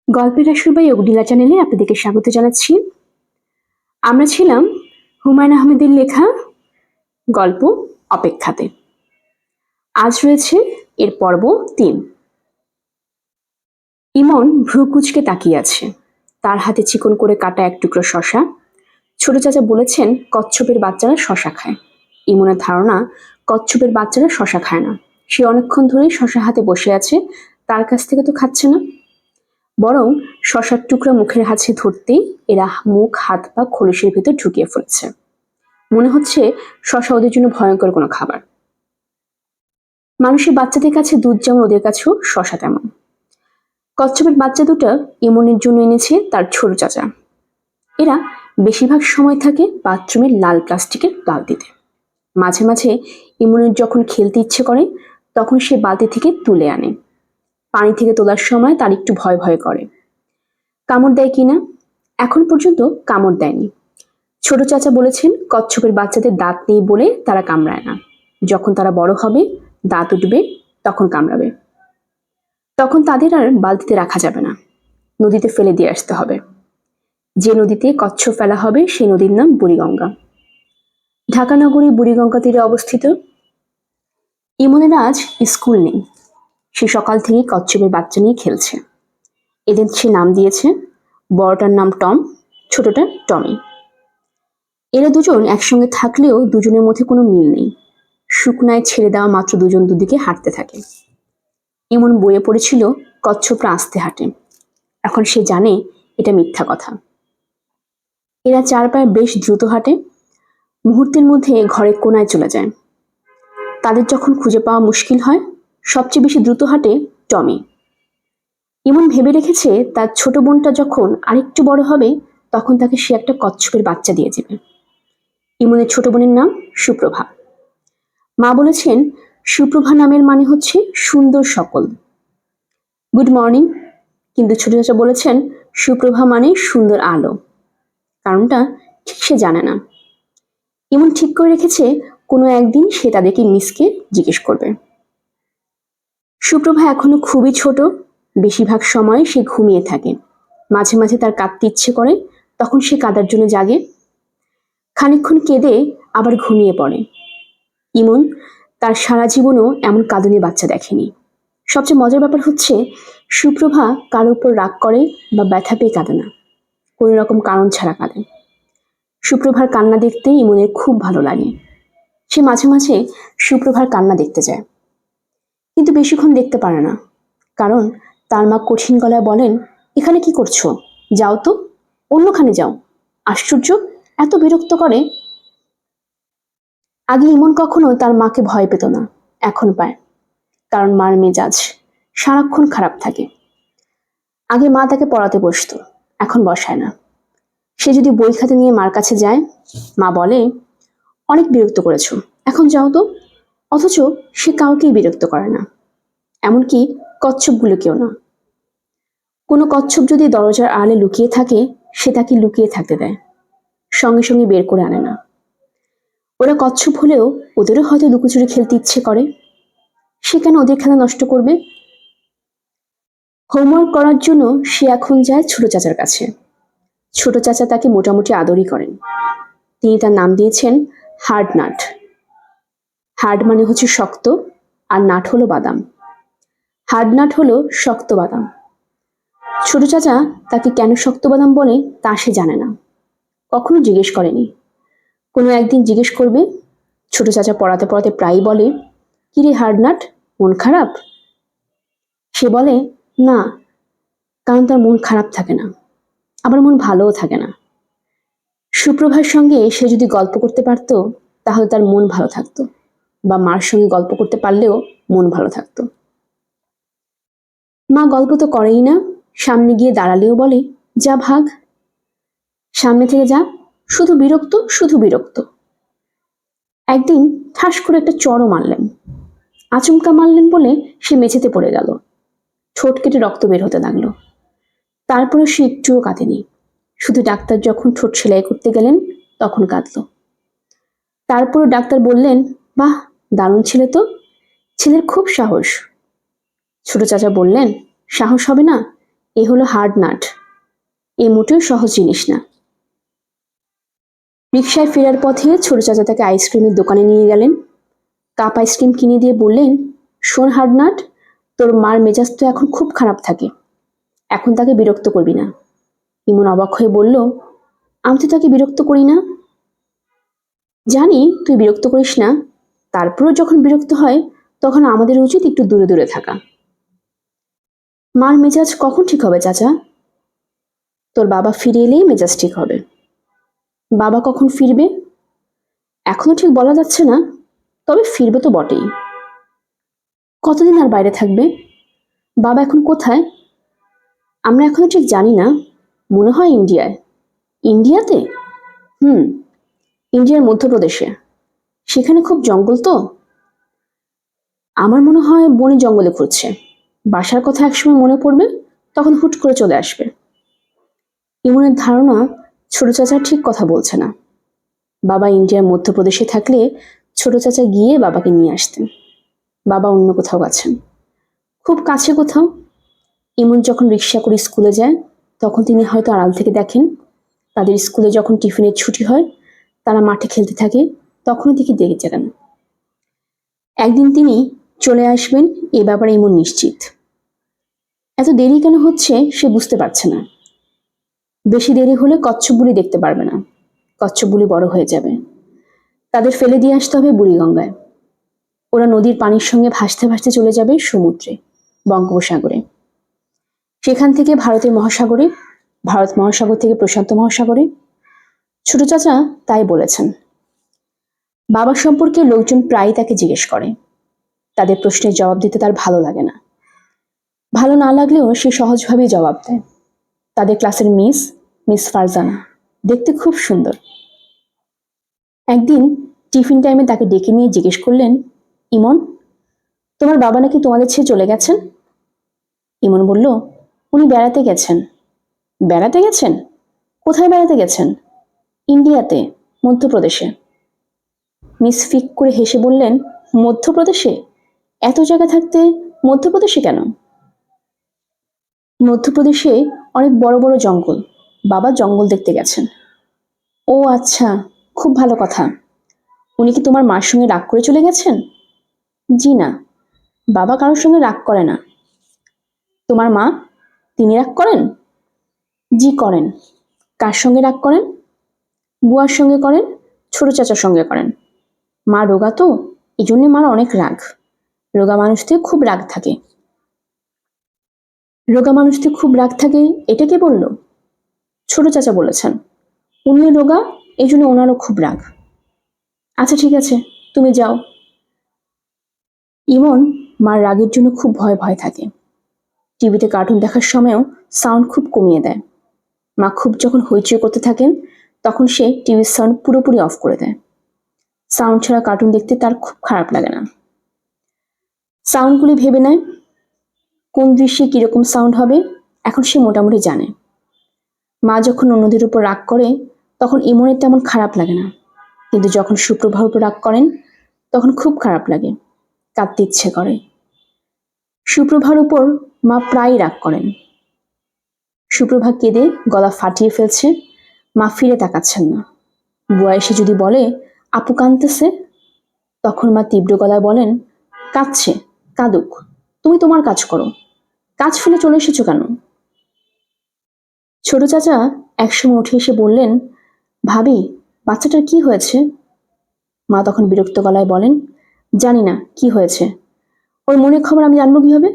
গল্পের আসর বা অগ্নিলা চ্যানেলে আপনাদেরকে স্বাগত জানাচ্ছি। আমরা ছিলাম হুমায়ুন আহমেদের লেখা গল্প অপেক্ষাতে। আজ রয়েছে এর পর্ব ৩। ইমন ভ্রু কুঁচকে তাকিয়ে আছে। তার হাতে চিকন করে কাটা এক টুকরো শশা। ছোট চাচা বলেছেন কচ্ছপের বাচ্চারা শশা খায়। ইমনের ধারণা কচ্ছপের বাচ্চারা শশা খায় না। সে অনেকক্ষণ ধরেই শশা হাতে বসে আছে, তার কাছ থেকে তো খাচ্ছে না, বরং শশার টুকরা মুখের কাছে ধরতেই এরা মুখ হাত পা খোলসের ভেতর ঢুকিয়ে ফেলছে। মনে হচ্ছে শশা ওদের জন্য ভয়ঙ্কর কোনো খাবার। মানুষের বাচ্চাদের কাছে দুধ যেমন, ওদের কাছেও শশা তেমন। কচ্ছপের বাচ্চা দুটো ইমনের জন্য এনেছে তার ছোট চাচা। এরা বেশিরভাগ সময় থাকে বাথরুমের লাল প্লাস্টিকের বালতিতে। মাঝে মাঝে ইমনের যখন খেলতে ইচ্ছে করে তখন সে বালতি থেকে তুলে আনে। পানি থেকে তোলার সময় তার একটু ভয় ভয় করে। কামড় দেয় কিনা? এখন পর্যন্ত কামড় দেয়নি। ছোট চাচা বলেছেন কচ্ছপের বাচ্চাদের দাঁত নেই বলে তারা কামড়ায় না। যখন তারা বড় হবে, দাঁত উঠবে, তখন কামড়াবে। তখন তাদের আর বালতিতে রাখা যাবে না, নদীতে ফেলে দিয়ে আসতে হবে। যে নদীতে কচ্ছপ ফেলা হবে সেই নদীর নাম বুড়িগঙ্গা। ঢাকা নগরী বুড়িগঙ্গা তীরে অবস্থিত। ইমনের আজ স্কুল নেই। সে সকাল থেকেই কচ্ছপের বাচ্চা নিয়ে খেলছে। এদের সে নাম দিয়েছে, বড়টার নাম টম, ছোটটা টমি। এরা দুজন একসঙ্গে থাকলেও দুজনের মধ্যে কোনো মিল নেই। শুকনায় ছেড়ে দেওয়া মাত্র দুজন দুদিকে হাঁটতে থাকে। ইমন বইয়ে পড়েছিল কচ্ছপরা আস্তে হাঁটে। এখন সে জানে এটা মিথ্যা কথা। এরা চার পায়ে বেশ দ্রুত হাঁটে, মুহূর্তের মধ্যে ঘরের কোনায় চলে যায়। তাদের যখন খুঁজে পাওয়া মুশকিল হয়, সবচেয়ে বেশি দ্রুত হাঁটে টমি। ইমন ভেবে রেখেছে তার ছোট বোনটা যখন আরেকটু বড় হবে তখন তাকে সে একটা কচ্ছপের বাচ্চা দিয়ে যাবে। ইমনের ছোট বোনের নাম সুপ্রভা। মা বলেছেন সুপ্রভা নামের মানে হচ্ছে সুন্দর সকল। Good morning. কিন্তু ছোট চাচা বলেছেন সুপ্রভা মানে সুন্দর আলো। কারণটা ঠিক সে জানে না। ইমন ঠিক করে রেখেছে কোনো একদিন সে তাদেরকে মিসকে জিজ্ঞেস করবে। সুপ্রভা এখনো খুবই ছোট, বেশিরভাগ সময় সে ঘুমিয়ে থাকে। মাঝে মাঝে তার কাঁদতে ইচ্ছে করে, তখন সে কাঁদার জন্য জাগে, খানিকক্ষণ কেঁদে আবার ঘুমিয়ে পড়ে। ইমন তার সারা জীবনও এমন কাঁদুনি বাচ্চা দেখেনি। সবচেয়ে মজার ব্যাপার হচ্ছে সুপ্রভা কারোর উপর রাগ করে বা ব্যথা পেয়ে কাঁদে না, কোনো রকম কারণ ছাড়া কাঁদে। সুপ্রভার কান্না দেখতে ইমনের খুব ভালো লাগে। সে মাঝে মাঝে সুপ্রভার কান্না দেখতে যায়, কিন্তু বেশিক্ষণ দেখতে পারে না, কারণ তার মা কঠিন গলায় বলেন, এখানে কি করছো? যাও তো, অন্যখানে যাও। আশ্চর্য, এত বিরক্ত করে। আগে ইমন কখনো তার মাকে ভয় পেত না, এখন পায়, কারণ মার মেজাজ সারাক্ষণ খারাপ থাকে। আগে মা তাকে পড়াতে বসতো, এখন বসায় না। সে যদি বই খাতা নিয়ে মার কাছে যায়, মা বলে, অনেক বিরক্ত করেছো, এখন যাও তো। অথচ সে কাউকেই বিরক্ত করে না, এমনকি কচ্ছপগুলোকেও না। কোনো কচ্ছপ যদি দরজার আড়ালে লুকিয়ে থাকে, সে তাকে লুকিয়ে থাকতে দেয়, সঙ্গে সঙ্গে বের করে আনে না। ওরা কচ্ছপ হলেও ওদেরও হয়তো লুকোচুরি খেলতে ইচ্ছে করে। সে কেন ওদের খেলা নষ্ট করবে? হোমওয়ার্ক করার জন্য সে এখন যায় ছোট চাচার কাছে। ছোট চাচা তাকে মোটামুটি আদরই করেন। তিনি তার নাম দিয়েছেন হার্ড নাট। হার্ড মানে হচ্ছে শক্ত, আর নাট হলো বাদাম। হার্ড নাট হলো শক্ত বাদাম। ছোট চাচা তাকে কেন শক্ত বাদাম বলে তা সে জানে না, কখনো জিজ্ঞেস করেনি। কোনো একদিন জিজ্ঞেস করবে। ছোট চাচা পড়াতে পড়াতে প্রায়ই বলে, কিরে হার্ড নাট, মন খারাপ? সে বলে না, কারণ তার মন খারাপ থাকে না, আবার মন ভালোও থাকে না। সুপ্রভার সঙ্গে সে যদি গল্প করতে পারত তাহলে তার মন ভালো থাকতো, বা মার সঙ্গে গল্প করতে পারলেও মন ভালো থাকতো। মা গল্প তো করেই না, সামনে গিয়ে দাঁড়ালেও বলে, যা ভাগ, সামনে থেকে যা, শুধু বিরক্ত, শুধু বিরক্ত। একদিন ঠাস করে একটা চড়ও মারলেন। আচমকা মারলেন বলে সে মেঝেতে পড়ে গেল। ঠোঁট কেটে রক্ত বের হতে লাগলো। তারপরে সে একটুও কাঁদেনি, শুধু ডাক্তার যখন ঠোঁট সেলাই করতে গেলেন তখন কাঁদল। তারপর ডাক্তার বললেন, বাহ, দারুণ ছেলে তো, ছেলের খুব সাহস। ছোট চাচা বললেন, সাহস হবে না, এ হলো হার্ড নাট, এ মোটেও সহজ জিনিস না। রিকশায় ফেরার পথে ছোট চাচা তাকে আইসক্রিমের দোকানে নিয়ে গেলেন। কাপ আইসক্রিম কিনে দিয়ে বললেন, শোন হার্ডনাট, তোর মার মেজাজ তো এখন খুব খারাপ থাকে, এখন তাকে বিরক্ত করবি না। ইমন অবাক হয়ে বলল, আমি তো তাকে বিরক্ত করি না। জানি তুই বিরক্ত করিস না, তারপরেও যখন বিরক্ত হয় তখন আমাদের উচিত একটু দূরে দূরে থাকা। মার মেজাজ কখন ঠিক হবে চাচা? তোর বাবা ফিরে এলেই মেজাজ ঠিক হবে। বাবা কখন ফিরবে? এখনো ঠিক বলা যাচ্ছে না, তবে ফিরবে তো বটেই। কতদিন আর বাইরে থাকবে? বাবা এখন কোথায়? আমরা এখনো ঠিক জানি না, মনে হয় ইন্ডিয়ায়। ইন্ডিয়াতে? হুম, ইন্ডিয়ার মধ্যপ্রদেশে। সেখানে খুব জঙ্গল তো। আমার মনে হয় বনে জঙ্গলে ঘুরছে। বাসার কথা একসময় মনে পড়বে, তখন হুট করে চলে আসবে। ইমনের ধারণা ছোট চাচা ঠিক কথা বলছে না। বাবা ইন্ডিয়ার মধ্যপ্রদেশে থাকলে ছোট চাচা গিয়ে বাবাকে নিয়ে আসতেন। বাবা অন্য কোথাও আছেন, খুব কাছে কোথাও। ইমন যখন রিক্সা করে স্কুলে যায় তখন তিনি হয়তো আড়াল থেকে দেখেন। তাদের স্কুলে যখন টিফিনের ছুটি হয় তারা মাঠে খেলতে থাকে, তখনও দেখে দেখে যান। একদিন তিনি চলে আসবেন এ ব্যাপারে ইমন নিশ্চিত। এত দেরি কেন হচ্ছে সে বুঝতে পারছে না। বেশি দেরি হলে কচ্ছপ বুলি দেখতে পারবে না, কচ্ছপ বুলি বড় হয়ে যাবে। তাদের ফেলে দিয়ে আসতে হবে বুড়িগঙ্গায়। ওরা নদীর পানির সঙ্গে ভাসতে ভাসতে চলে যাবে সমুদ্রে, বঙ্গোপসাগরে। সেখান থেকে ভারতের মহাসাগরে, ভারত মহাসাগর থেকে প্রশান্ত মহাসাগরে। ছোট চাচা তাই বলেছেন। বাবা সম্পর্কে লোকজন প্রায়ই তাকে জিজ্ঞেস করে। তাদের প্রশ্নের জবাব দিতে তার ভালো লাগে না। ভালো না লাগলেও সে সহজভাবেই জবাব দেয়। তাদের ক্লাসের মিস ফারজানা, দেখতে খুব সুন্দর। একদিন টিফিন টাইমে তাকে ডেকে নিয়ে জিজ্ঞেস করলেন, ইমন, তোমার বাবা নাকি তোমাদের ছেড়ে চলে গেছেন? ইমন বলল, উনি বেড়াতে গেছেন। বেড়াতে গেছেন? কোথায় বেড়াতে গেছেন? ইন্ডিয়াতে, মধ্যপ্রদেশে। মিস ফিক করে হেসে বললেন, মধ্যপ্রদেশে? এত জায়গা থাকতে মধ্যপ্রদেশে কেন? মধ্যপ্রদেশে অনেক বড় বড় জঙ্গল, বাবা জঙ্গল দেখতে গেছেন। ও আচ্ছা, খুব ভালো কথা। উনি কি তোমার মার সঙ্গে রাগ করে চলে গেছেন? জি না, বাবা কারোর সঙ্গে রাগ করে না। তোমার মা, তিনি রাগ করেন? জি করেন। কার সঙ্গে রাগ করেন? বুয়ার সঙ্গে করেন, ছোট চাচার সঙ্গে করেন। মা রোগা তো, এই জন্য মার অনেক রাগ। রোগা মানুষদের খুব রাগ থাকে। রোগা মানুষদের খুব রাগ থাকে, এটা কে বলল? ছোট চাচা বলেছেন। উনিও রোগা, এই জন্য ওনারও খুব রাগ। আচ্ছা ঠিক আছে, তুমি যাও। ইমন মার রাগের জন্য খুব ভয় ভয় থাকে। টিভিতে কার্টুন দেখার সময়ও সাউন্ড খুব কমিয়ে দেয়। মা খুব যখন হইচই করতে থাকেন তখন সে টিভির সাউন্ড পুরোপুরি অফ করে দেয়। সাউন্ড ছাড়া কার্টুন দেখতে তার খুব খারাপ লাগে না। সাউন্ডগুলি ভেবে নেয় কোন দৃশ্যে কিরকম সাউন্ড হবে, এখন সে মোটামুটি জানে। মা যখন অন্যদের উপর রাগ করে তখন ইমনের তেমন খারাপ লাগে না, কিন্তু যখন সুপ্রভার উপর রাগ করেন তখন খুব খারাপ লাগে, কাঁদতে ইচ্ছে করে। সুপ্রভার উপর মা প্রায় রাগ করেন। সুপ্রভা কেঁদে গলা ফাটিয়ে ফেলছে, মা ফিরে তাকাচ্ছেন না। বুয়া এসে যদি বলে, আপু কাঁদতেছে, তখন মা তীব্র গলায় বলেন, কাঁদছে, কাঁদুক, তুমি তোমার কাজ করো, কাজ ফেলে চলে এসেছো কেন? ছোট চাচা একসময় উঠে এসে বললেন, ভাবি, বাচ্চাটার কি হয়েছে? মা তখন বিরক্ত গলায় বলেন, জানি না কি হয়েছে, ওর মনের খবর আমি জানবো কিভাবে?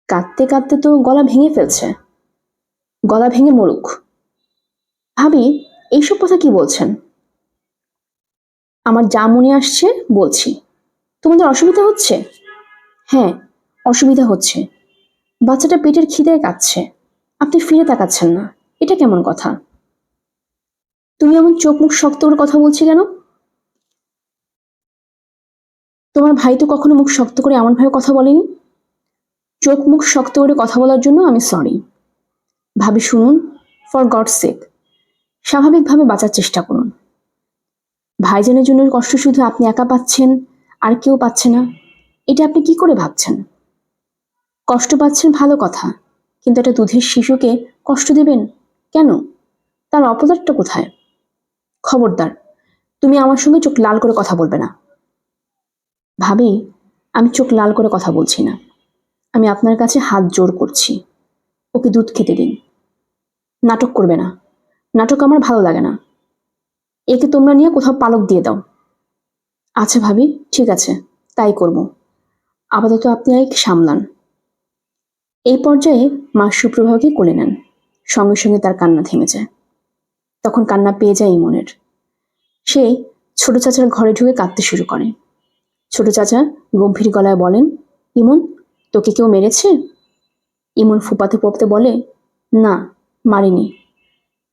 কাঁদতে কাঁদতে তো গলা ভেঙে ফেলছে। গলা ভেঙে মরুক। ভাবি, এইসব কথা কি বলছেন? আমার যা মনে আসছে বলছি। তোমাদের অসুবিধা হচ্ছে? হ্যাঁ, অসুবিধা হচ্ছে। বাচ্চাটা পেটের খিদে কাঁদছে, আপনি ফিরে তাকাচ্ছেন না, এটা কেমন কথা? তুমি এমন চোখ মুখ শক্ত করে কথা বলছি কেন? তোমার ভাই তো কখনো মুখ শক্ত করে এমন ভাবে কথা বলেনি। চোখ মুখ শক্ত করে কথা বলার জন্য আমি সরি। ভাবি শুনুন, ফর গড সেক, স্বাভাবিকভাবে বাঁচার চেষ্টা করুন। ভাইজানের জন্য কষ্ট শুধু আপনি একা পাচ্ছেন, আর কেউ পাচ্ছে না, এটা আপনি কি করে ভাবছেন? কষ্ট পাচ্ছেন ভালো কথা, কিন্তু একটা দুধের শিশুকে কষ্ট দেবেন কেন? তার অপরাধটা কোথায়? খবরদার, তুমি আমার সঙ্গে চোখ লাল করে কথা বলবে না। ভাবি, আমি চোখ লাল করে কথা বলছি না, আমি আপনার কাছে হাত জোর করছি, ওকে দুধ খেতে দিন। নাটক করবে না, নাটক আমার ভালো লাগে না। একে তোমরা নিয়ে কোথাও পালক দিয়ে দাও। আচ্ছা ভাবি, ঠিক আছে, তাই করব। আপাতত আপনি একে সামলান। এই পর্যায়ে মা সুপ্রভাকে কোলে নেন। সঙ্গে সঙ্গে তার কান্না থেমে যায়। তখন কান্না পেয়ে যায় ইমনের। সে ছোট চাচার ঘরে ঢুকে কাঁদতে শুরু করে। ছোট চাচা গম্ভীর গলায় বলেন, ইমন, তোকে কেউ মেরেছে? ইমন ফুপাতে ফুপাতে বলে, না, মারিনি।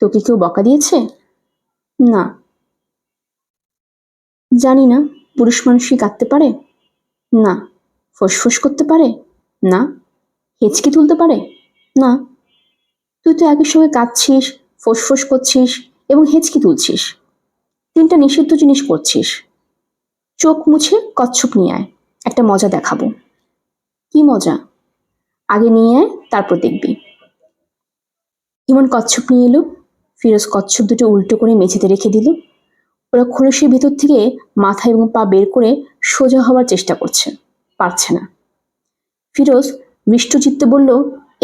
তোকে কেউ বকা দিয়েছে? না। জানি না, পুরুষ মানুষই কাঁদতে পারে? না। ফোঁসফোঁস করতে পারে? না। হেঁচকি তুলতে পারে? না। তুই তো একই সঙ্গে কাঁদছিস, ফোঁসফোঁস করছিস এবং হেঁচকি তুলছিস। তিনটা নিষিদ্ধ জিনিস করছিস। চোখ মুছে কচ্ছপ নিয়ে আয়, একটা মজা দেখাবো। কি মজা? আগে নিয়ে আয়, তারপর দেখবি। ইমন কচ্ছপ নিয়ে এলো। ফিরোজ কচ্ছপ দুটো উল্টো করে মেঝেতে রেখে দিল। ওরা খোলসের ভেতর থেকে মাথা এবং পা বের করে সোজা হওয়ার চেষ্টা করছে, পারছে না। ফিরোজ হৃষ্টচিত্তে বলল,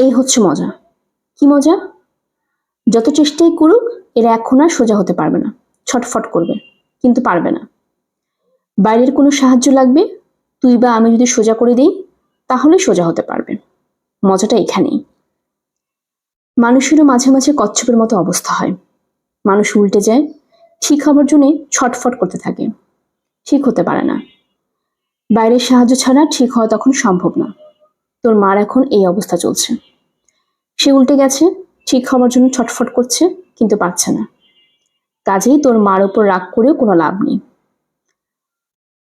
এই হচ্ছে মজা। কি মজা? যত চেষ্টাই করুক, এরা এখন আর সোজা হতে পারবে না, ছটফট করবে, কিন্তু পারবে না। বাইরের কোনো সাহায্য লাগবে, তুই বা আমি যদি সোজা করে দিই, তাহলে সোজা হতে পারবে। মজাটা এখানেই। মানুষেরও মাঝে মাঝে কচ্ছপের মতো অবস্থা হয়। মানুষ উল্টে যায়, ঠিক হবার জন্যে ছটফট করতে থাকে, ঠিক হতে পারে না। বাইরের সাহায্য ছাড়া ঠিক হওয়া তখন সম্ভব না। তোর মার এখন এই অবস্থা চলছে। সে উল্টে গেছে, ঠিক হবার জন্য ছটফট করছে, কিন্তু পারছে না। কাজেই তোর মার ওপর রাগ করেও কোনো লাভ নেই।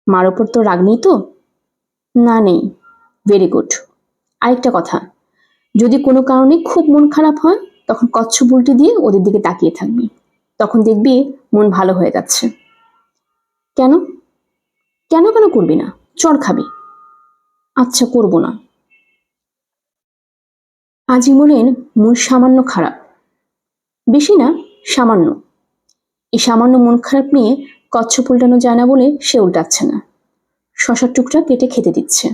মার ওপর তো রাগ নেই তো? না, নেই। Very good. আরেকটা কথা, যদি কোনো কারণে খুব মন খারাপ হয়, তখন কচ্ছপ উল্টে দিয়ে ওদের দিকে তাকিয়ে থাকবি। তখন দেখবি মন ভালো হয়ে যাচ্ছে। কেন? কেন কেন করবি না? চড় খাবি? আচ্ছা, করব না। আজ ইমনের মন সামান্য খারাপ। বেশি না, সামান্য। এই সামান্য মন খারাপ নিয়ে কচ্ছপ উল্টানো যায় না বলে সে উল্টাচ্ছে না। শশার টুকরা কেটে খেতে দিচ্ছে,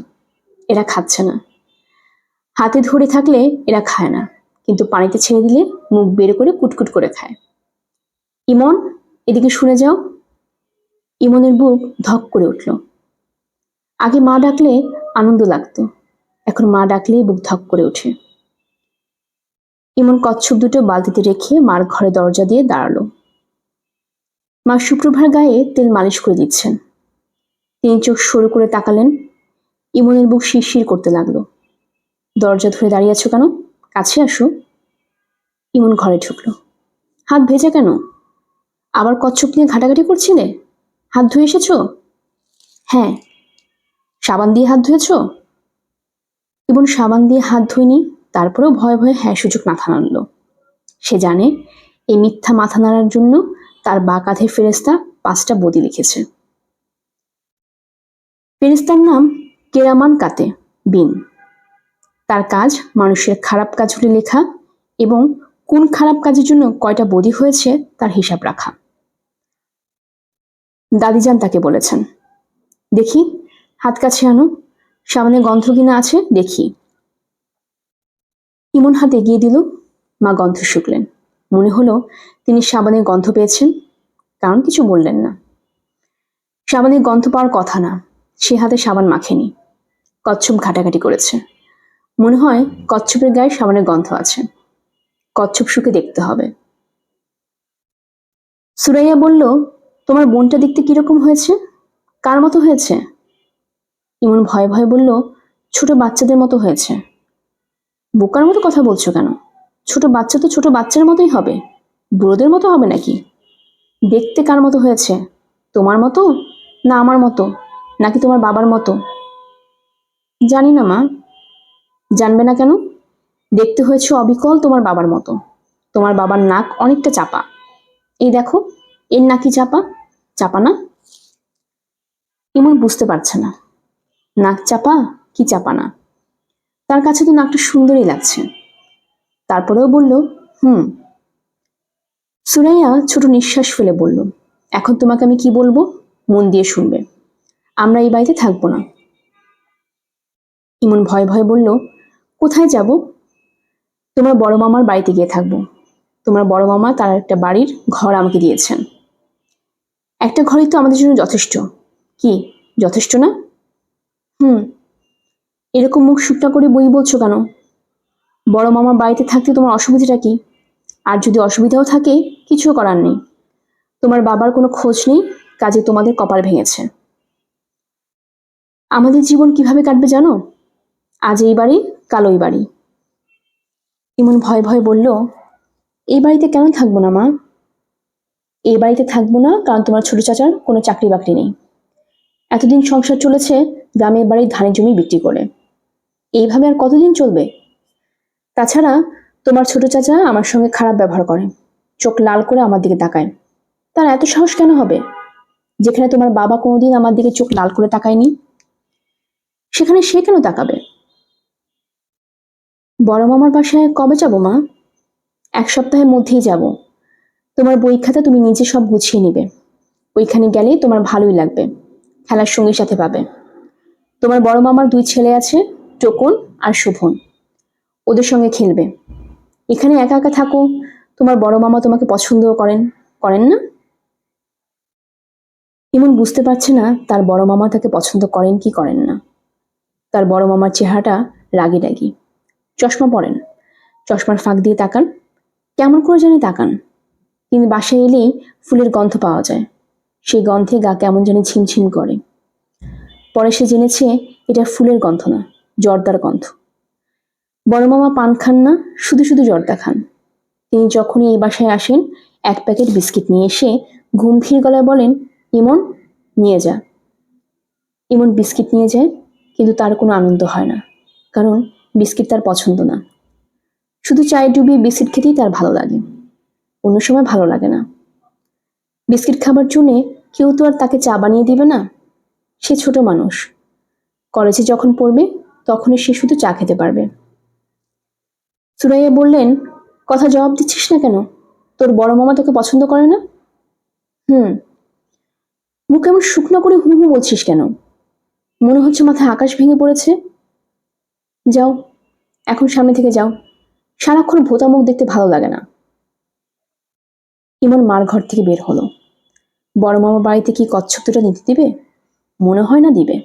এরা খাচ্ছে না। হাতে ধরে থাকলে এরা খায় না, কিন্তু পানিতে ছেড়ে দিলে মুখ বের করে কুটকুট করে খায়। ইমন, এদিকে শুনে যাও। ইমনের বুক ধক করে উঠল। আগে মা ডাকলে আনন্দ লাগতো, এখন মা ডাকলেই বুক ধক করে ওঠে। ইমন কচ্ছপ দুটো বালতিতে রেখে মার ঘরে দরজা দিয়ে দাঁড়ালো। মা সুপ্রভার গায়ে তেল মালিশ করে দিচ্ছেন। তিনি চোখ সরু করে তাকালেন। ইমনের বুক শিরশির করতে লাগলো। দরজা ধরে দাঁড়িয়ে আছো কেন? কাছে আসো। ইমন ঘরে ঢুকলো। হাত ভেজা কেন? আবার কচ্ছপ নিয়ে ঘাটাঘাটি করছিলে? হাত ধুয়ে এসেছো? হ্যাঁ। সাবান দিয়ে হাত ধুয়েছ? ইমন সাবান দিয়ে হাত ধুয়নি, তারপরেও ভয়ে ভয়ে হ্যাঁ সুযোগ মাথা নাড়ল। সে জানে এই মিথ্যা মাথা নাড়ার জন্য তার বা কাঁধে ফেরেস্তা 5টা বদি লিখেছে। ফেরেস্তার নাম কেরামান কাতে বিন। তার কাজ মানুষের খারাপ কাজগুলি লেখা এবং কোন খারাপ কাজের জন্য কয়টা বদি হয়েছে তার হিসাব রাখা। দাদিজান তাকে বলেছেন, দেখি হাত কাছে আনো, সাবানে গন্ধ কিনা আছে দেখি। ইমন হাত এগিয়ে দিল। মা গন্ধ শুকলেন। মনে হলো তিনি সাবানের গন্ধ পেয়েছেন, কারণ কিছু বললেন না। সাবানের গন্ধ পাওয়ার কথা না, সে হাতে সাবান মাখেনি। কচ্ছপ ঘাটাঘাটি করেছে, মনে হয় কচ্ছপের গায়ে সাবানের গন্ধ আছে। কচ্ছপ শুকে দেখতে হবে। সুরাইয়া বলল, তোমার বোনটা দেখতে কিরকম হয়েছে? কার মতো হয়েছে? ইমন ভয়ে ভয়ে বলল, ছোট বাচ্চাদের মতো হয়েছে। বোকার মতো কথা বলছো কেন? ছোট বাচ্চা তো ছোট বাচ্চার মতোই হবে, বুড়োদের মতো হবে নাকি? দেখতে কার মতো হয়েছে? তোমার মতো, না আমার মতো, নাকি তোমার বাবার মতো? জানি না মা। জানবে না কেন? দেখতে হয়েছে অবিকল তোমার বাবার মতো। তোমার বাবার নাক অনেকটা চাপা। এই দেখো, এর নাকি চাপা, চাপা না? ইমন বুঝতে পারছে না, নাক চাপা কি চাপা না। তার কাছে তো নাকটা সুন্দরই লাগছে, তারপরেও বলল, হুম। সুরাইয়া ছোট নিঃশ্বাস ফেলে বলল, এখন তোমাকে আমি কি বলবো মন দিয়ে শুনবে। আমরা এই বাড়িতে থাকবো না। ইমন ভয়ে ভয়ে বলল, কোথায় যাব? তোমার বড় মামার বাড়িতে গিয়ে থাকবো। তোমার বড় মামা তার একটা বাড়ির ঘর আমাকে দিয়েছেন। একটা ঘরই তো আমাদের জন্য যথেষ্ট। কি যথেষ্ট না? হুম। এরকম মুখ শুকনা করে বই বলছো কেন? বড় মামার বাড়িতে থাকতে তোমার অসুবিধাটা কি? আর যদি অসুবিধাও থাকে, কিছুও করার নেই। তোমার বাবার কোনো খোঁজ নেই, কাজে তোমাদের কপাল ভেঙেছে। আমাদের জীবন কিভাবে কাটবে জানো? আজ এই বাড়ি, কাল ওই বাড়ি। ইমন ভয়ে ভয়ে বলল, এই বাড়িতে কেন থাকবো না মা? এই বাড়িতে থাকবো না কারণ তোমার ছোট চাচার কোনো চাকরি বাকরি নেই। এতদিন সংসার চলেছে গ্রামের বাড়ির ধানের জমি বিক্রি করে। এইভাবে আর কতদিন চলবে? তাছাড়া তোমার ছোট চাচা আমার সঙ্গে খারাপ ব্যবহার করে, চোখ লাল করে আমার দিকে তাকায়। তার এত সাহস কেন হবে? যেখানে তোমার বাবা কোনোদিন আমার দিকে চোখ লাল করে তাকায়নি, সেখানে সে কেন তাকাবে? বড় মামার বাসায় কবে যাব মা? 1 সপ্তাহের মধ্যেই যাব। তোমার বই খাতা তুমি নিজে সব গুছিয়ে নিবে। ওইখানে গেলে তোমার ভালোই লাগবে, খেলার সঙ্গীর সাথে পাবে। তোমার বড় মামার 2 ছেলে আছে, টোকন আর শোভন। ওদের সঙ্গে খেলবে। এখানে একা একা থাকো, তোমার বড় মামা তোমাকে পছন্দও করেন, করেন না? ইমন বুঝতে পারছে না তার বড় মামা তাকে পছন্দ করেন কি করেন না। তার বড় মামার চেহারাটা রাগি রাগি, চশমা পরেন, চশমার ফাঁক দিয়ে তাকান, কেমন করে জানি তাকান। কিন্তু বাসায় এলেই ফুলের গন্ধ পাওয়া যায়, সেই গন্ধে গা কেমন জানি ঝিমঝিম করে। পরে সে জেনেছে এটা ফুলের গন্ধ না, জর্দার গন্ধ। বড় মামা পান খান না, শুধু শুধু জর্দা খান। তিনি যখনই এই বাসায় আসেন 1 প্যাকেট বিস্কিট নিয়ে এসে গম্ভীর গলায় বলেন, ইমন নিয়ে যা। ইমন বিস্কিট নিয়ে যায়, কিন্তু তার কোনো আনন্দ হয় না, কারণ বিস্কিট তার পছন্দ না। শুধু চায়ে ডুবিয়ে বিস্কিট খেতেই তার ভালো লাগে, অন্য সময় ভালো লাগে না। বিস্কিট খাবার জন্যে কেউ তো আর তাকে চা বানিয়ে দিবে না। সে ছোট মানুষ, কলেজে যখন পড়বে তখনই সে শুধু চা খেতে পারবে। সুরাইয়া বললেন, কথা জবাব দিচ্ছিস না কেন? তোর বড় মামা তোকে পছন্দ করে না? হুম। মুখ এমন শুকনো করে হু হু বলছিস কেন? মনে হচ্ছে মাথায় আকাশ ভেঙে পড়েছে। যাও, এখন সামনে থেকে যাও। সারাক্ষণ ভোতা মুখ দেখতে ভালো লাগে না। ইমন মার ঘর থেকে বের হলো। বড় মামার বাড়িতে কি কচ্ছপ দুটো নিতে দিবে? মনে হয় না দিবে।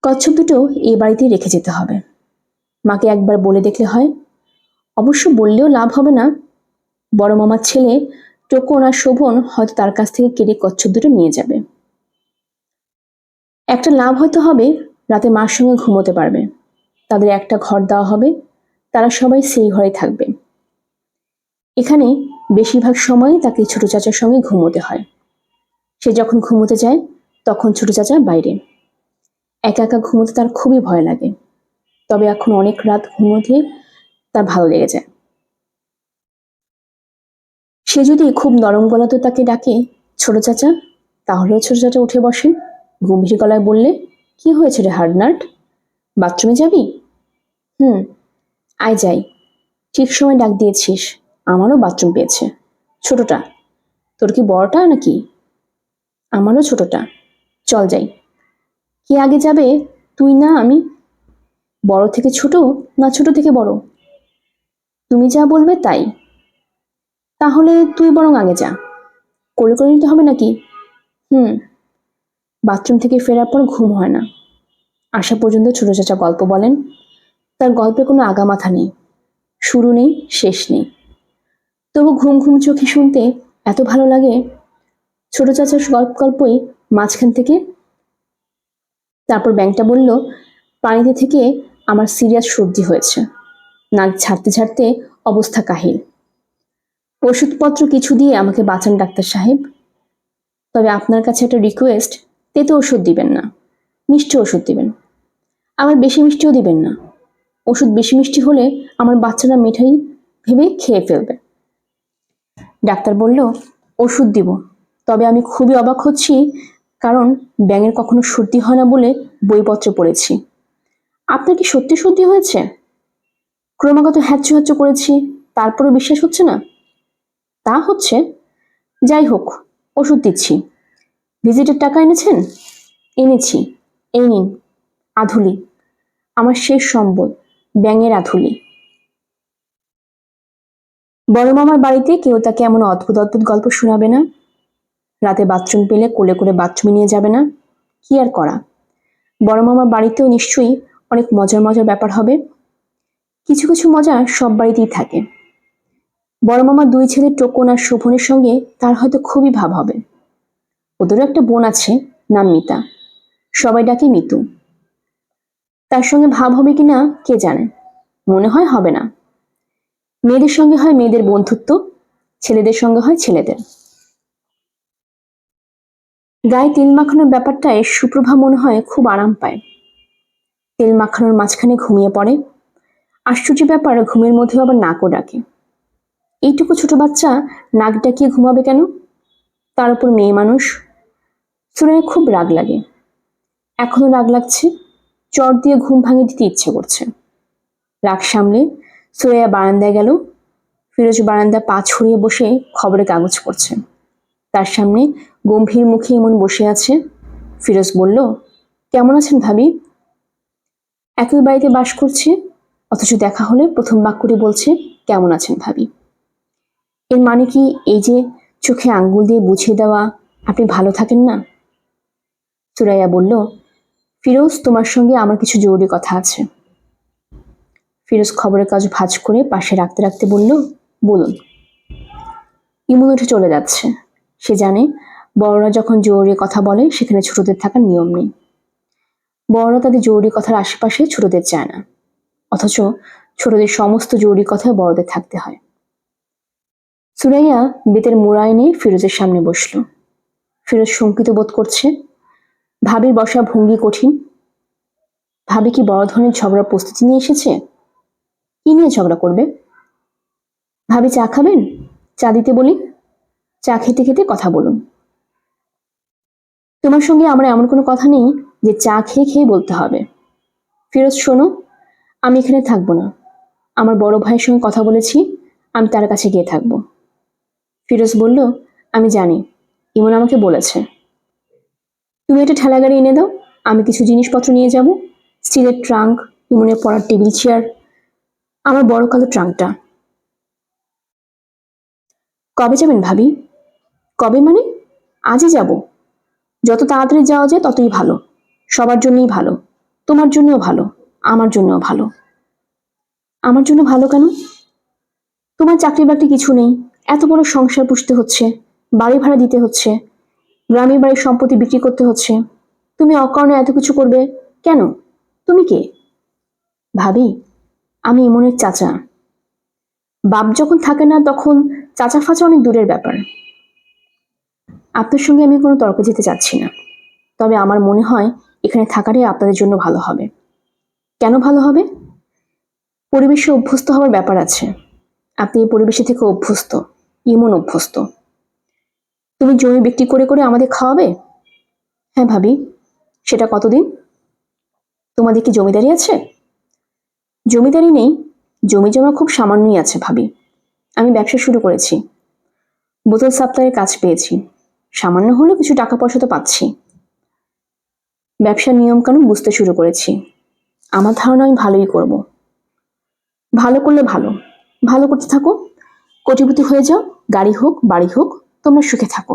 কচ্ছপ দুটো এই বাড়িতেই রেখে যেতে হবে। মাকে একবার বলে দেখলে হয়। অবশ্য বললেও লাভ হবে না। বড় মামার ছেলে টোকন আর শোভন হয়তো তার কাছ থেকে কেড়ে কচ্ছপ দুটো নিয়ে যাবে। একটা লাভ হয়তো হবে, রাতে মার সঙ্গে ঘুমোতে পারবে। তাদের একটা ঘর দেওয়া হবে, তারা সবাই সেই ঘরে থাকবে। এখানে বেশিরভাগ সময় তাকে ছোট চাচার সঙ্গে ঘুমোতে হয়। সে যখন ঘুমোতে যায় তখন ছোট চাচা বাইরে। একা একা ঘুমোতে তার খুবই ভয় লাগে, তবে এখন অনেক রাত ঘুমোতে তার ভালো লেগে যায়। সে যদি খুব নরম গলাতে তাকে ডাকে, ছোট চাচা, তাহলেও ছোট চাচা উঠে বসেন। গম্ভীর গলায় বললে, কি হয়েছে রে হার্ডনাট, বাথরুমে যাবি? হুম, আয় যাই। ঠিক সময় ডাক দিয়েছিস, আমারও বাথরুম পেয়েছে। ছোটটা, তোর কি বড়টা নাকি? আমারও ছোটটা। চল যাই। কে আগে যাবে, তুই না আমি? বড় থেকে ছোট না ছোট থেকে বড়? তুমি যা বলবে তাই। তাহলে তুই বরং আগে যা। কোলে করে নিতে হবে নাকি? হুম। বাথরুম থেকে ফেরার পর ঘুম হয় না। আসা পর্যন্ত ছোট চাচা গল্প বলেন। তার গল্পে কোনো আগামাথা নেই, শুরু নেই, শেষ নেই। তবু ঘুম ঘুম চোখে শুনতে এত ভালো লাগে। ছোট চাচার গল্পই মাঝখান থেকে। তারপর ব্যাংকটা বলল, পানিতে থেকে আমার সিরিয়াস সর্দি হয়েছে, নাক ঝাড়তে ঝাড়তে অবস্থা কাহিল। ওষুধপত্র কিছু দিয়ে আমাকে বাঁচান ডাক্তার সাহেব। তবে আপনার কাছে একটা রিকোয়েস্ট, তেতো ওষুধ দিবেন না, মিষ্টি ওষুধ দিবেন। আবার বেশি মিষ্টিও দিবেন না। ওষুধ বেশি মিষ্টি হলে আমার বাচ্চারা মিঠাই ভেবে খেয়ে ফেলবে। ডাক্তার বলল, ওষুধ দিব, তবে আমি খুবই অবাক হচ্ছি, কারণ ব্যাঙের কখনো সর্দি হয় না বলে বইপত্র পড়েছি। আপনার কি সত্যি সর্দি হয়েছে? ক্রমাগত হ্যাচ্চু হ্যাচ্চু করেছি, তারপরও বিশ্বাস হচ্ছে না। তা হচ্ছে। যাই হোক, ওষুধ দিচ্ছি। ভিজিটের টাকা এনেছেন? এনেছি। এই নিন, আধুলি, আমার শেষ সম্বল, ব্যাঙের আধুলি। বড় মামার বাড়িতে কেউ তাকে এমন অদ্ভুত অদ্ভুত গল্প শোনাবে না। রাতে বাথরুম পেলে কোলে করে বাথরুমে নিয়ে যাবে না। কি আর করা, বড় মামার বাড়িতেও নিশ্চয়ই অনেক মজার মজার ব্যাপার হবে। কিছু কিছু মজা সব বাড়িতেই থাকে। বড় মামার দুই ছেলে টোকন আর শোভনের সঙ্গে তার হয়তো খুবই ভাব হবে। ওদেরও একটা বোন আছে, নাম মিতা, সবাই ডাকে মিতু। তার সঙ্গে ভাব হবে কিনা কে জানে, মনে হয় হবে না। মেয়েদের সঙ্গে হয় মেয়েদের বন্ধুত্ব, ছেলেদের সঙ্গে হয় ছেলেদের। গায়ে তেল মাখানোর ব্যাপারটায় সুপ্রভা মনে হয় খুব আরাম পায়। তেল মাখানোর মাঝখানে ঘুমিয়ে পড়ে। আশ্চর্য ব্যাপার, ঘুমের মধ্যে আবার নাকও ডাকে। এইটুকু ছোট বাচ্চা নাক ডাকিয়ে ঘুমাবে কেন? তার উপর মেয়ে মানুষ। সুরাইয়ের খুব রাগ লাগে, এখনো রাগ লাগছে। চট দিয়ে ঘুম ভাঙিয়ে দিতে ইচ্ছে করছে। রাগ সামলে সুরাইয়া বারান্দায় গেল। ফিরোজ বারান্দা পা ছড়িয়ে বসে খবরের কাগজ পড়ছে। তার সামনে গম্ভীর মুখে এমন বসে আছে। ফিরোজ বলল, কেমন আছেন ভাবি? একই বাড়িতে বাস করছে, অথচ দেখা হলে প্রথম বাক্যটি বলছে কেমন আছেন ভাবি। এর মানে কি এই যে চোখে আঙ্গুল দিয়ে বুঝিয়ে দেওয়া আপনি ভালো থাকেন না? সুরাইয়া বলল, ফিরোজ, তোমার সঙ্গে আমার কিছু জরুরি কথা আছে। ফিরোজ খবরের কাজ ভাঁজ করে পাশে রাখতে রাখতে বলল, বলুন। ইমন উঠে চলে যাচ্ছে। সে জানে বড়রা যখন জরুরি কথা বলে সেখানে ছোটদের থাকার নিয়ম নেই। বড়রা তাদের জরুরি কথার আশেপাশে ছোটদের চায় না, অথচ ছোটদের সমস্ত জরুরি কথায় বড়দের থাকতে হয়। সুরাইয়া বেতের মোড়া এনে ফিরোজের সামনে বসল। ফিরোজ শঙ্কিত বোধ করছে। ভাবির বসা ভঙ্গি কঠিন। ভাবি কি বড় ধরনের ঝগড়ার প্রস্তুতি নিয়ে এসেছে? কি নিয়ে ঝগড়া করবে? ভাবি, চা খাবেন? চা দিতে বলি। চা খেতে খেতে কথা বলুন। তোমার সঙ্গে আমার এমন কোনো কথা নেই যে চা খেয়ে খেয়ে বলতে হবে। ফিরোজ, শোনো, আমি এখানে থাকবো না। আমার বড় ভাইয়ের সঙ্গে কথা বলেছি, আমি তার কাছে গিয়ে থাকবো। ফিরোজ বলল, আমি জানি, ইমন আমাকে বলেছে। তুমি একটা ঠেলা গাড়ি এনে দাও, আমি কিছু জিনিসপত্র নিয়ে যাব। স্টিলের ট্রাঙ্ক, ইমনের পড়ার টেবিল চেয়ার, আমার বড় কালো ট্রাঙ্কটা। কবে যাবেন ভাবি? কবে মানে? আজই যাব। যত তাড়াতাড়ি যাওয়া যায় ততই ভালো, সবার জন্যই ভালো। তোমার জন্যও ভালো, আমার জন্যও ভালো। আমার জন্য ভালো কেন? তোমার চাকরি বাকরি কিছু নেই, এত বড় সংসার পুষতে হচ্ছে, বাড়ি ভাড়া দিতে হচ্ছে, গ্রামের বাড়ির সম্পত্তি বিক্রি করতে হচ্ছে। তুমি অকারণে এত কিছু করবে কেন? তুমি কে? ভাবি, আমি ইমনের চাচা। বাপ যখন থাকে না তখন চাচা ফাচা অনেক দূরের ব্যাপার। আপনার সঙ্গে আমি কোনো তর্কে যেতে চাচ্ছি না, তবে আমার মনে হয় এখানে থাকাটাই আপনাদের জন্য ভালো হবে। কেন ভালো হবে? পরিবেশে অভ্যস্ত হওয়ার ব্যাপার আছে। আপনি এই পরিবেশে থেকে অভ্যস্ত, ইমন অভ্যস্ত। তুমি জমি বিক্রি করে করে আমাদের খাওয়াবে? হ্যাঁ ভাবি। সেটা কতদিন? তোমাদের কি জমিদারি আছে? জমিদারি নেই, জমি জমা খুব সামান্যই আছে ভাবি। আমি ব্যবসা শুরু করেছি, বোতল সাপ্তাহের কাজ পেয়েছি। সামান্য হলেও কিছু টাকা পয়সা তো পাচ্ছি। ব্যবসার নিয়মকানুন বুঝতে শুরু করেছি। আমার ধারণা আমি ভালোই করব। ভালো করলে ভালো, ভালো করতে থাকো। কোটিপতি হয়ে যাও, গাড়ি হোক বাড়ি হোক, তোমরা সুখে থাকো।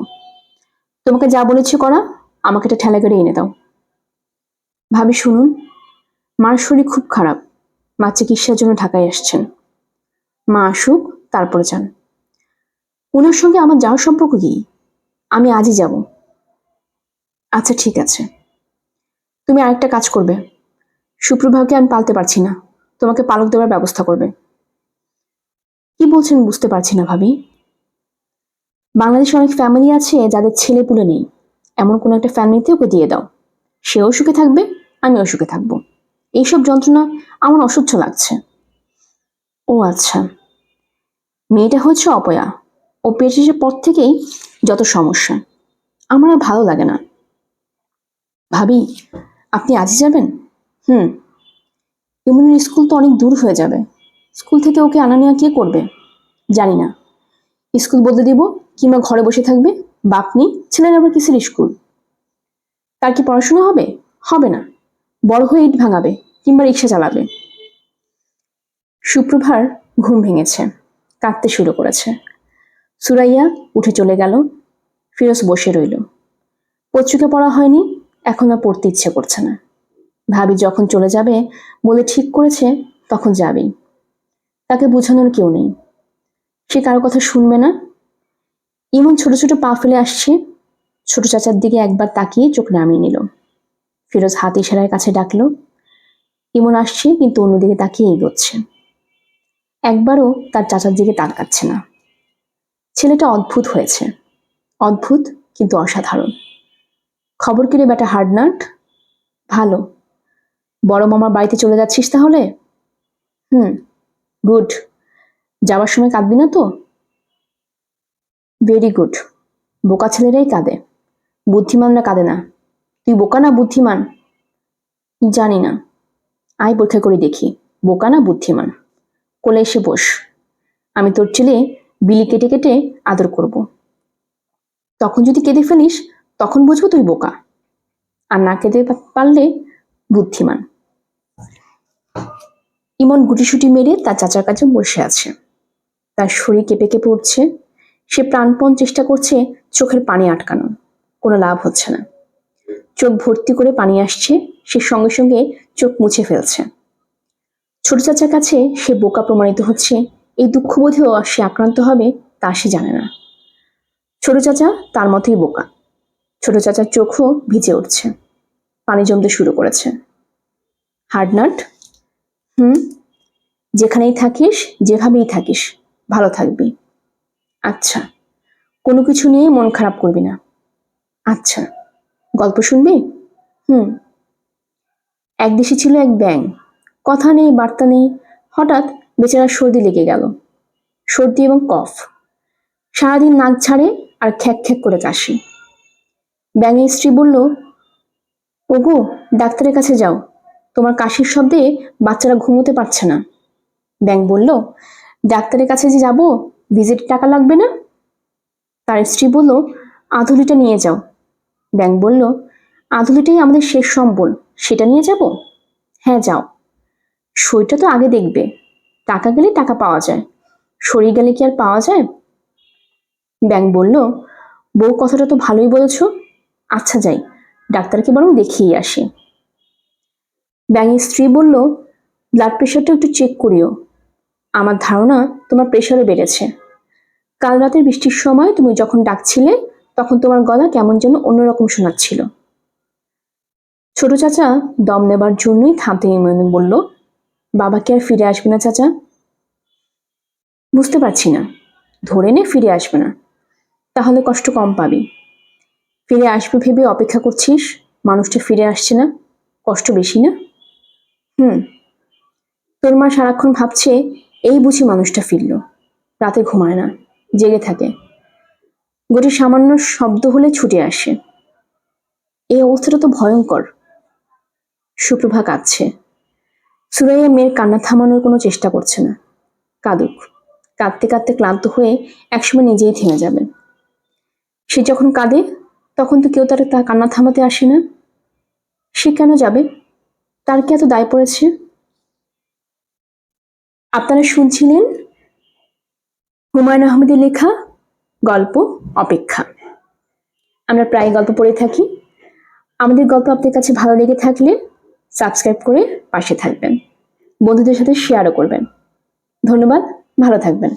তোমাকে যা বলেছি করা, আমাকে একটা ঠেলা গাড়ি এনে দাও। ভাবি, শুনুন, মার শরীর খুব খারাপ, মা চিকিৎসার জন্য ঢাকায় আসছেন। মা আসুক, তারপরে যান। ওনার সঙ্গে আমার যাওয়ার সম্পর্ক কি? আমি আজই যাব। আচ্ছা ঠিক আছে। তুমি আরেকটা কাজ করবে, সুপ্রভাকে আমি পালতে পারছি না, তোমাকে পালক দেওয়ার ব্যবস্থা করবে। কি বলছেন বুঝতে পারছি না ভাবি। বাংলাদেশে অনেক ফ্যামিলি আছে যাদের ছেলে পুলে নেই, এমন কোনো একটা ফ্যামিলিতে ওকে দিয়ে দাও। সেও সুখে থাকবে, আমিও সুখে থাকবো। এইসব যন্ত্রণা আমার অসহ্য লাগছে। ও আচ্ছা, মেয়েটা হচ্ছে অপয়া। ও পেটে আসার পর থেকেই যত সমস্যা, আমার আর ভালো লাগে না। ভাবি, আপনি আজই যাবেন? হুম। ইমনের স্কুল তো অনেক দূর হয়ে যাবে, স্কুল থেকে ওকে আনা নেওয়া কে করবে? জানি না। স্কুল বদলে দিব কিংবা ঘরে বসে থাকবে? বাপ নেই, ছেলের আবার কিসের স্কুল? তার কি পড়াশোনা হবে? হবে না। বড় হয়ে ইট ভাঙাবে কিংবা রিক্সা চালাবে। সুপ্রভার ঘুম ভেঙেছে, কাঁদতে শুরু করেছে। সুরাইয়া উঠে চলে গেল। ফিরোজ বসে রইল। পত্রিকা পড়া হয়নি, এখন আর পড়তে ইচ্ছে করছে না। ভাবি যখন চলে যাবে বলে ঠিক করেছে তখন যাবেই। তাকে বোঝানোর কেউ নেই, সে কারো কথা শুনবে না। ইমন ছোট ছোট পা ফেলে আসছে। ছোট চাচার দিকে একবার তাকিয়ে চোখ নামিয়ে নিল। ফিরোজ হাত ইশারায় কাছে ডাকলো। ইমন আসছে কিন্তু অন্যদিকে তাকিয়ে এগোচ্ছে, একবারও তার চাচার দিকে তাকাচ্ছে না। ছেলেটা অদ্ভুত হয়েছে, অদ্ভুত কিন্তু অসাধারণ। খবর কি রে বেটা হার্ডনাট? ভালো। বড় মামার বাড়িতে চলে যাচ্ছিস তাহলে? গুড। যাওয়ার সময় কাঁদবি না তো? Very good. বোকা ছেলেরাই কাঁদে, বুদ্ধিমানরা কাঁদে না। তুই বোকা না বুদ্ধিমান? জানি না। আয় পরীক্ষা করে দেখি বোকা না বুদ্ধিমান। কোলে এসে বস, আমি তোর ছেলে বিলি কেটে কেটে আদর করব। তখন যদি কেঁদে ফেলিস তখন বুঝবো তুই বোকা, আর না কেঁদে পারলে বুদ্ধিমান। ইমন গুটিসুটি মেরে তার চাচার কাছে বসে আছে। তার শরীর কেঁপে কেঁপে উঠছে। সে প্রাণপণ চেষ্টা করছে চোখের পানি আটকানো, কোনো লাভ হচ্ছে না। চোখ ভর্তি করে পানি আসছে, সে সঙ্গে সঙ্গে চোখ মুছে ফেলছে। ছোট চাচার কাছে সে বোকা প্রমাণিত হচ্ছে। এই দুঃখবোধেও সে আক্রান্ত হবে তা সে জানে না। ছোট চাচা তার মতোই বোকা। ছোট চাচার চোখও ভিজে উঠছে, পানি জমতে শুরু করেছে। হার্ডনাট, যেখানেই থাকিস যেভাবেই থাকিস ভালো থাকবি। আচ্ছা। কোনো কিছু নিয়ে মন খারাপ করবি না। আচ্ছা। গল্প শুনবি? এক দেশে ছিল এক ব্যাঙ। কথা নেই বার্তা নেই, হঠাৎ বেচারার সর্দি লেগে গেল। সর্দি এবং কফ, সারাদিন নাক ঝাড়ে আর খ্যাক খ্যাক করে কাশি। ব্যাঙের স্ত্রী বলল, ওগো ডাক্তারের কাছে যাও, তোমার কাশির শব্দে বাচ্চারা ঘুমোতে পারছে না। ব্যাঙ বলল, ডাক্তারের কাছে যে যাব, ভিজিট টাকা লাগবে না? তার স্ত্রী বলল, আধুলিটা নিয়ে যাও। ব্যাঙ বলল, আধুলিটাই আমাদের শেষ সম্বল, সেটা নিয়ে যাব? হ্যাঁ যাও। সইটা তো আগে দেখবে, টাকা গেলে টাকা পাওয়া যায়, সরি গেলে কি আর পাওয়া যায়? ব্যাঙ বলল, বউ কথাটা তো ভালোই বলেছ। আচ্ছা যাই, ডাক্তারকে বরং দেখিয়ে আসি। ব্যাঙের স্ত্রী বলল, ব্লাড প্রেশারটা একটু চেক করিও। আমার ধারণা তোমার প্রেশারও বেড়েছে। কাল রাতের বৃষ্টির সময় তুমি যখন ডাকছিলে তখন তোমার গলা কেমন যেন অন্যরকম শোনাচ্ছিল। ছোট চাচা দম নেবার জন্যই থামতে মনে বলল, বাবা কি আর ফিরে আসবে না চাচা? বুঝতে পারছি না। ধরে নে ফিরে আসবে না, তাহলে কষ্ট কম পাবি। ফিরে আসবে ভেবে অপেক্ষা করছিস, মানুষটা ফিরে আসছে না, কষ্ট বেশি না? তোর মা সারাক্ষণ ভাবছে এই বুঝি মানুষটা ফিরল। রাতে ঘুমায় না, জেগে থাকে। গোটি সামান্য শব্দ হলে ছুটে আসে। এই অবস্থাটা তো ভয়ঙ্কর। সুপ্রভা কাঁদছে। সুরাইয়া মেয়ের কান্না থামানোর কোনো চেষ্টা করছে না। কাঁদুক, কাঁদতে কাঁদতে ক্লান্ত হয়ে একসময় নিজেই থেমে যাবে। সে যখন কাঁদে তখন তো কেউ তার কান্না থামাতে আসে না। সে কেন যাবে? তার কি এত দায় পড়েছে? আপনারা শুনছিলেন হুমায়ুন আহমেদের লেখা গল্প অপেক্ষা। আমরা প্রায় গল্প পড়ে থাকি। আমাদের গল্প আপনার কাছে ভালো লেগে থাকলে সাবস্ক্রাইব করে পাশে থাকবেন, বন্ধুদের সাথে শেয়ারও করবেন। ধন্যবাদ, ভালো থাকবেন।